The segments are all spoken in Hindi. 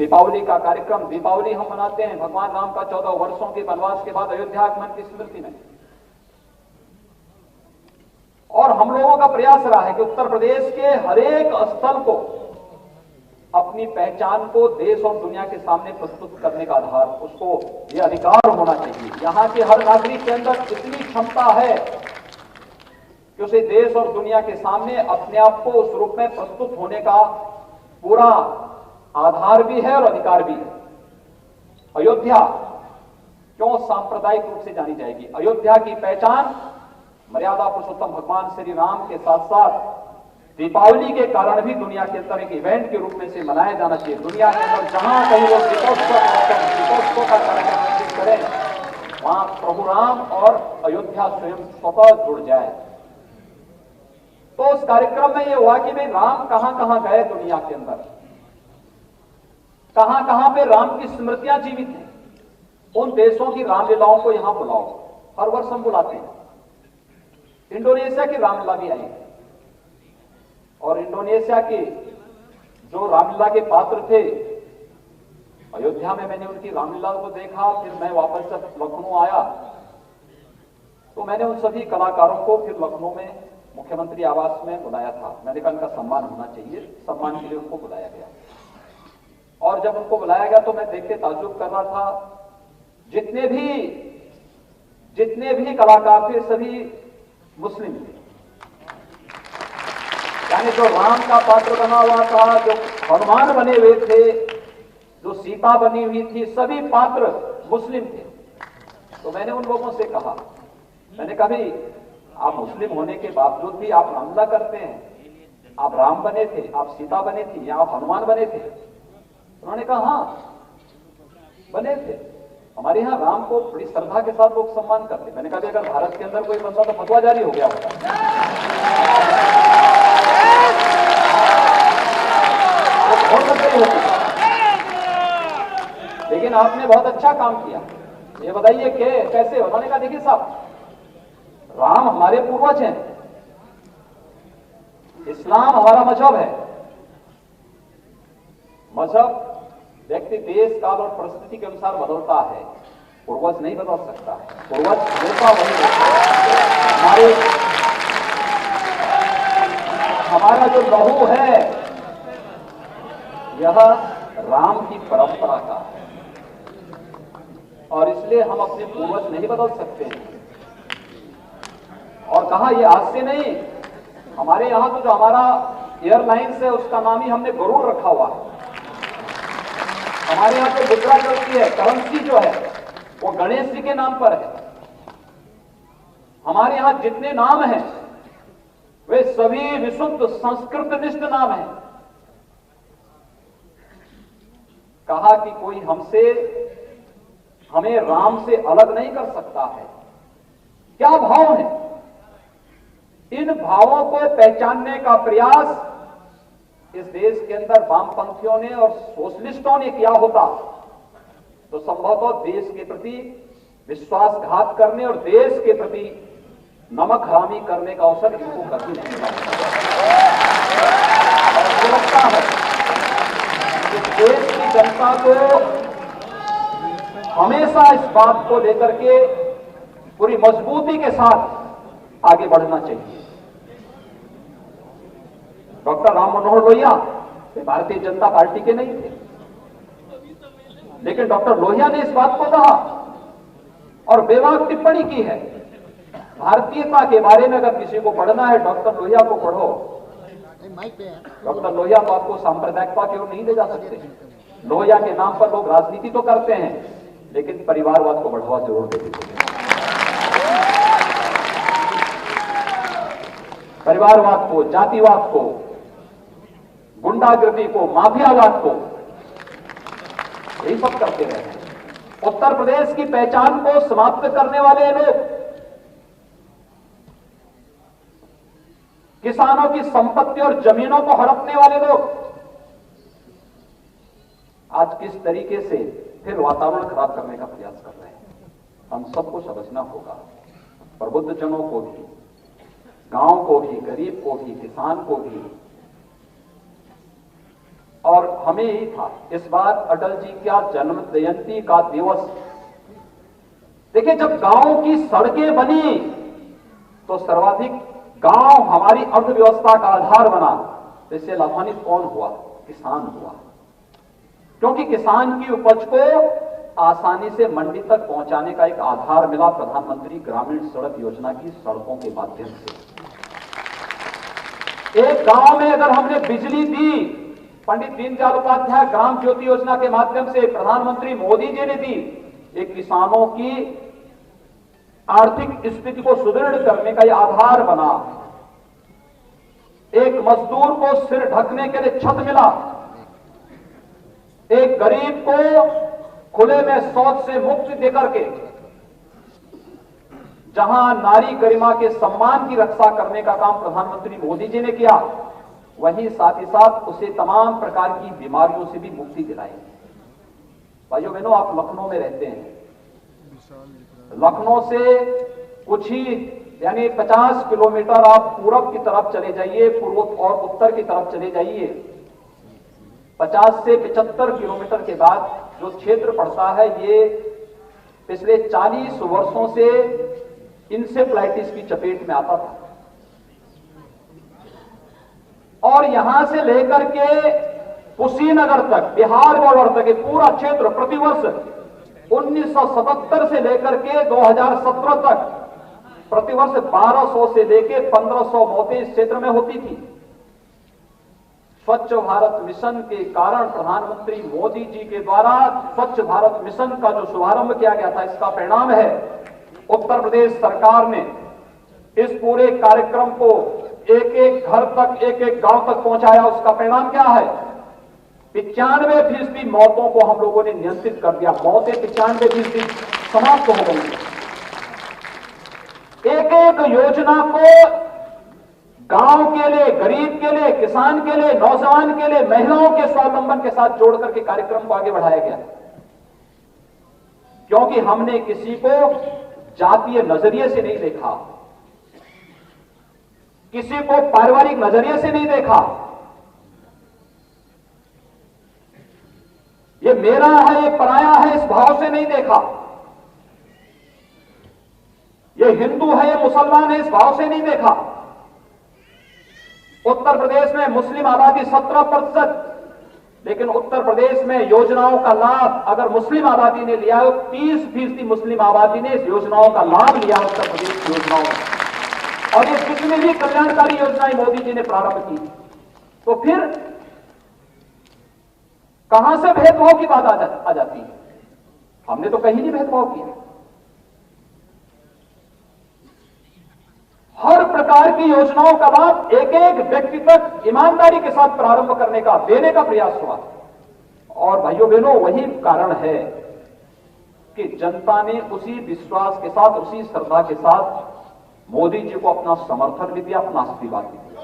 दीपावली का कार्यक्रम, दीपावली हम मनाते हैं भगवान राम का 14 वर्षों के वनवास के बाद अयोध्या आगमन की स्मृति में। और हम लोगों का प्रयास रहा है कि उत्तर प्रदेश के हर एक स्थल को, अपनी पहचान को देश और दुनिया के सामने प्रस्तुत करने का आधार, उसको यह अधिकार होना चाहिए। यहां के हर नागरिक के अंदर इतनी क्षमता है कि उसे देश और दुनिया के सामने अपने आप को उस रूप में प्रस्तुत होने का पूरा आधार भी है और अधिकार भी है। अयोध्या क्यों सांप्रदायिक रूप से जानी जाएगी? अयोध्या की पहचान मर्यादा पुरुषोत्तम भगवान श्री राम के साथ साथ दीपावली के कारण भी दुनिया के अंदर एक इवेंट के रूप में से मनाया जाना चाहिए। दुनिया के अंदर जहां कहीं लोग दीपोत्सव का कार्यक्रम आयोजित करें, वहां प्रभु राम और अयोध्या स्वयं स्वतः जुड़ जाए। तो उस कार्यक्रम में यह हुआ कि भाई राम कहां कहां गए दुनिया के अंदर, कहां कहां पे राम की स्मृतियां जीवित हैं, उन देशों की रामलीलाओं को यहां बुलाओ। हर वर्ष हम बुलाते हैं। इंडोनेशिया की रामलीला भी आई और इंडोनेशिया के जो रामलीला के पात्र थे, अयोध्या में मैंने उनकी रामलीला को देखा। फिर मैं वापस जब लखनऊ आया तो मैंने उन सभी कलाकारों को फिर लखनऊ में मुख्यमंत्री आवास में बुलाया था। मैंने कहा उनका सम्मान होना चाहिए, सम्मान के लिए उनको बुलाया गया। और जब उनको बुलाया गया तो मैं देख के ताज्जुब कर रहा था, जितने भी कलाकार थे सभी मुस्लिम थे। यानी जो राम का पात्र बना हुआ था, जो हनुमान बने हुए थे, जो सीता बनी हुई थी, सभी पात्र मुस्लिम थे। तो मैंने उन लोगों से कहा, मैंने कहा भाई आप मुस्लिम होने के बावजूद भी आप रामलीला करते हैं, आप राम बने थे, आप सीता बने थी, या आप हनुमान बने थे? उन्होंने कहा हाँ बने थे, हमारे यहाँ राम को बड़ी श्रद्धा के साथ लोग सम्मान करते। मैंने कहा अगर भारत के अंदर कोई बंदा तो फतवा जारी हो गया होता। लेकिन आपने बहुत अच्छा काम किया, ये बताइए कैसे? उन्होंने कहा देखिए साहब, राम हमारे पूर्वज हैं, इस्लाम हमारा मजहब है। मजहब व्यक्ति देश काल और परिस्थिति के अनुसार बदलता है, पूर्वज नहीं बदल सकता है। पूर्वज हमेशा वही हमारा जो लहू है यह राम की परंपरा का है और इसलिए हम अपने पूर्वज नहीं बदल सकते हैं। और कहा यह आज से नहीं, हमारे यहां तो जो हमारा एयरलाइंस है उसका नाम ही हमने गरुड़ रखा हुआ है। हमारे यहां तो मुद्रा चलती है, करेंसी जो है वो गणेश जी के नाम पर है। हमारे यहां जितने नाम हैं वे सभी विशुद्ध संस्कृतनिष्ठ नाम हैं। कहा कि कोई हमें राम से अलग नहीं कर सकता है। क्या भाव है? इन भावों को पहचानने का प्रयास इस देश के अंदर वामपंथियों ने और सोशलिस्टों ने किया होता तो संभवतः देश के प्रति विश्वासघात करने और देश के प्रति नमक हरामी करने का अवसर इनको कभी नहीं मिला। मुझे लगता है कि देश की जनता को हमेशा इस बात को लेकर के पूरी मजबूती के साथ आगे बढ़ना चाहिए। डॉक्टर राम मनोहर लोहिया भारतीय जनता पार्टी के नहीं थे, लेकिन डॉक्टर लोहिया ने इस बात को कहा और बेबाक टिप्पणी की है। भारतीयता के बारे में अगर किसी को पढ़ना है डॉक्टर लोहिया को पढ़ो। डॉक्टर लोहिया तो आपको सांप्रदायिकता की ओर नहीं ले जा सकते। लोहिया के नाम पर लोग राजनीति तो करते हैं लेकिन परिवारवाद को बढ़ावा जरूर देते हैं। परिवारवाद को, जातिवाद को, गुंडागर्दी को, माफियावाद को, यही सब करते रहे हैं। उत्तर प्रदेश की पहचान को समाप्त करने वाले लोग, किसानों की संपत्ति और जमीनों को हड़पने वाले लोग आज किस तरीके से फिर वातावरण खराब करने का प्रयास कर रहे हैं। हम सबको समझना होगा, प्रबुद्धजनों को भी, गांव को भी, गरीब को भी, किसान को भी और हमें यही था इस बार अटल जी का जन्म जयंती का दिवस। देखिए, जब गांव की सड़कें बनी तो सर्वाधिक गांव हमारी अर्थव्यवस्था का आधार बना। इससे लाभान्वित कौन हुआ? किसान हुआ, क्योंकि किसान की उपज को आसानी से मंडी तक पहुंचाने का एक आधार मिला प्रधानमंत्री ग्रामीण सड़क योजना की सड़कों के माध्यम से। एक गांव में अगर हमने बिजली दी, पंडित दीनदयाल उपाध्याय ग्राम ज्योति योजना के माध्यम से प्रधानमंत्री मोदी जी ने दी, एक किसानों की आर्थिक स्थिति को सुदृढ़ करने का यह आधार बना। एक मजदूर को सिर ढकने के लिए छत मिला, एक गरीब को खुले में शौच से मुक्ति देकर के जहां नारी गरिमा के सम्मान की रक्षा करने का काम प्रधानमंत्री मोदी जी ने किया, वहीं साथ ही साथ उसे तमाम प्रकार की बीमारियों से भी मुक्ति दिलाई। भाइयों बहनों, आप लखनऊ में रहते हैं, लखनऊ से कुछ ही यानी 50 किलोमीटर आप पूरब की तरफ चले जाइए, पूर्व और उत्तर की तरफ चले जाइए, 50 से 75 किलोमीटर के बाद जो क्षेत्र पड़ता है, ये पिछले 40 वर्षों से इंसेफ्लाइटिस की चपेट में आता था। और यहां से लेकर के कुशीनगर तक, बिहार बॉर्डर तक, ये पूरा क्षेत्र प्रतिवर्ष 1977 से लेकर के 2017 तक प्रतिवर्ष 1200 से लेकर 1500 मौतें इस क्षेत्र में होती थी। स्वच्छ भारत मिशन के कारण प्रधानमंत्री मोदी जी के द्वारा स्वच्छ भारत मिशन का जो शुभारंभ किया गया था, इसका परिणाम है उत्तर प्रदेश सरकार ने इस पूरे कार्यक्रम को एक एक घर तक, एक एक गांव तक पहुंचाया। उसका परिणाम क्या है? 95% मौतों को हम लोगों ने नियंत्रित कर दिया। मौतें 95% समाप्त हो गई। एक एक योजना को गांव के लिए, गरीब के लिए, किसान के लिए, नौजवान के लिए, महिलाओं के स्वावलंबन के साथ जोड़ करके कार्यक्रम को आगे बढ़ाया गया, क्योंकि हमने किसी को जातीय नजरिए से नहीं देखा, किसी को पारिवारिक नजरिए से नहीं देखा। ये मेरा है, ये पराया है, इस भाव से नहीं देखा। ये हिंदू है, ये मुसलमान है, इस भाव से नहीं देखा। उत्तर प्रदेश में मुस्लिम आबादी 17%, लेकिन उत्तर प्रदेश में योजनाओं का लाभ अगर मुस्लिम आबादी ने लिया हो, 30% मुस्लिम आबादी ने इस योजनाओं का लाभ लिया उत्तर प्रदेश की योजनाओं में। और ये जितनी भी कल्याणकारी योजनाएं मोदी जी ने प्रारंभ की, तो फिर कहां से भेदभाव की बात आ जाती है? हमने तो कहीं नहीं भेदभाव किया। हर प्रकार की योजनाओं का लाभ एक एक व्यक्ति तक ईमानदारी के साथ प्रारंभ करने का, देने का प्रयास हुआ। और भाइयों बहनों, वही कारण है कि जनता ने उसी विश्वास के साथ, उसी श्रद्धा के साथ मोदी जी को अपना समर्थन भी दिया, अपना आशीर्वाद भी दिया।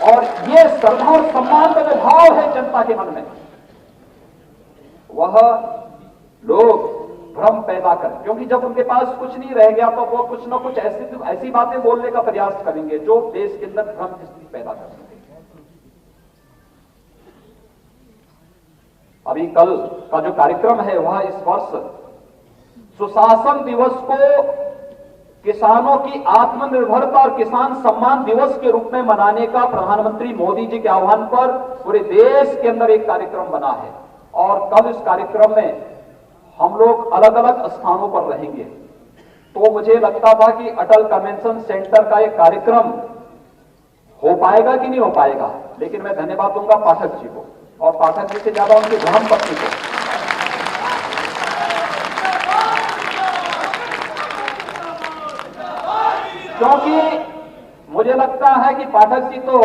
और ये श्रद्धा और सम्मान का जो भाव है जनता के मन में, वह लोग भ्रम पैदा कर, क्योंकि जब उनके पास कुछ नहीं रह गया तो वो कुछ ना कुछ ऐसी बातें बोलने का प्रयास करेंगे जो देश के अंदर भ्रम की स्थिति पैदा कर सकेंगे। अभी कल का जो कार्यक्रम है वह इस वर्ष सुशासन दिवस को किसानों की आत्मनिर्भरता और किसान सम्मान दिवस के रूप में मनाने का प्रधानमंत्री मोदी जी के आह्वान पर पूरे देश के अंदर एक कार्यक्रम बना है। और कल इस कार्यक्रम में हम लोग अलग अलग स्थानों पर रहेंगे। तो मुझे लगता था कि अटल कन्वेंशन सेंटर का एक कार्यक्रम हो पाएगा कि नहीं हो पाएगा, लेकिन मैं धन्यवाद दूंगा पाठक जी को, और पाठक जी से ज्यादा उनकी धर्मपत्नी को। क्योंकि मुझे लगता है कि पाठक जी तो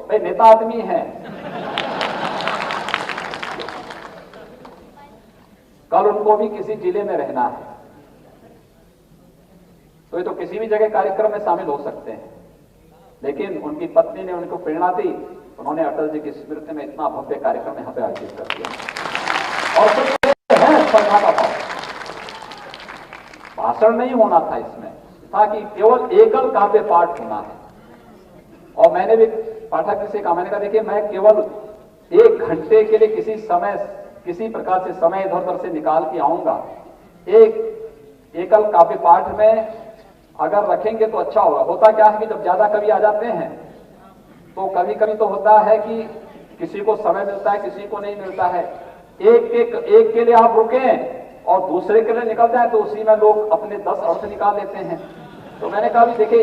भाई नेता आदमी हैं। कल उनको भी किसी जिले में रहना है, तो ये तो किसी भी जगह कार्यक्रम में शामिल हो सकते हैं, लेकिन उनकी पत्नी ने उनको प्रेरणा दी, उन्होंने अटल जी की स्मृति में इतना भव्य कार्यक्रम यहाँ पे आयोजित कर दिया। और कुछ है श्रद्धा का भाव, भाषण नहीं होना था इसमें, था कि केवल एकल काव्य पाठ होना है। और मैंने भी पाठक जी से कहा, मैंने कहा देखिए मैं केवल 1 घंटे के लिए किसी प्रकार से समय इधर उधर से निकाल के आऊंगा, एक एकल काव्य पाठ में अगर रखेंगे तो अच्छा होगा। होता क्या है कि जब ज्यादा कवि आ जाते हैं तो कभी कभी तो होता है कि किसी को समय मिलता है, किसी को नहीं मिलता है। एक के लिए आप रुकें और दूसरे के लिए निकल जाए तो उसी में लोग अपने 10 अर्थ निकाल लेते हैं। तो मैंने कहा भी देखिए,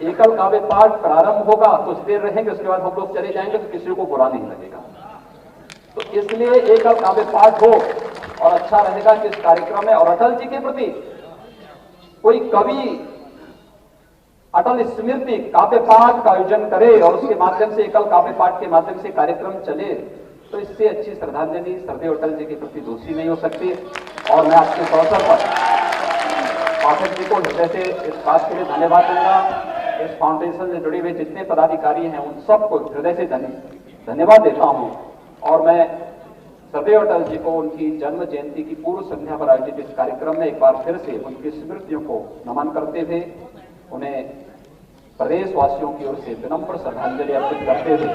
एकल काव्य पाठ प्रारंभ होगा, कुछ देर रहेंगे, उसके बाद हम लोग चले जाएंगे तो किसी को बुरा नहीं लगेगा। तो इसलिए एकल काव्य पाठ हो और अच्छा रहेगा कि इस कार्यक्रम में, और अटल जी के प्रति कोई कवि अटल स्मृति काव्य पाठ का आयोजन करे और उसके माध्यम से, एकल काव्य पाठ के माध्यम से कार्यक्रम चले, तो इससे अच्छी श्रद्धांजलि सरदेव अटल जी के प्रति दूसरी नहीं हो सकती। और मैं आज के अवसर पर पाठक जी को हृदय से इस बात के लिए धन्यवाद दूंगा। इस फाउंडेशन से जुड़े हुए जितने पदाधिकारी हैं उन सबको हृदय से धन्यवाद देता हूं। और मैं सरदेव अटल जी को उनकी जन्म जयंती की पूर्व संध्या पर आयोजित इस कार्यक्रम में एक बार फिर से उनकी स्मृतियों को नमन करते हुए उन्हें प्रदेशवासियों की ओर से विनम्र श्रद्धांजलि अर्पित करते हुए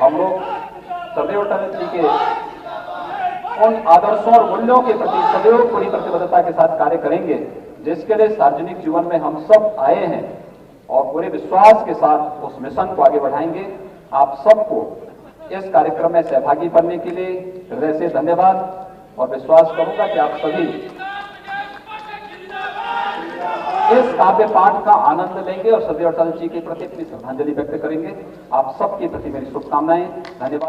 हम लोग सरदेव अटल जी के उन आदर्शों और मूल्यों के प्रति सदैव पूरी प्रतिबद्धता के साथ कार्य करेंगे जिसके लिए सार्वजनिक जीवन में हम सब आए हैं, और पूरे विश्वास के साथ उस मिशन को आगे बढ़ाएंगे। आप सबको इस कार्यक्रम में सहभागी बनने के लिए हृदय से धन्यवाद, और विश्वास करूंगा कि आप सभी इस काव्य पाठ का आनंद लेंगे और सरदेव अटल जी के प्रति अपनी श्रद्धांजलि व्यक्त करेंगे। आप सबके प्रति मेरी शुभकामनाएं। धन्यवाद।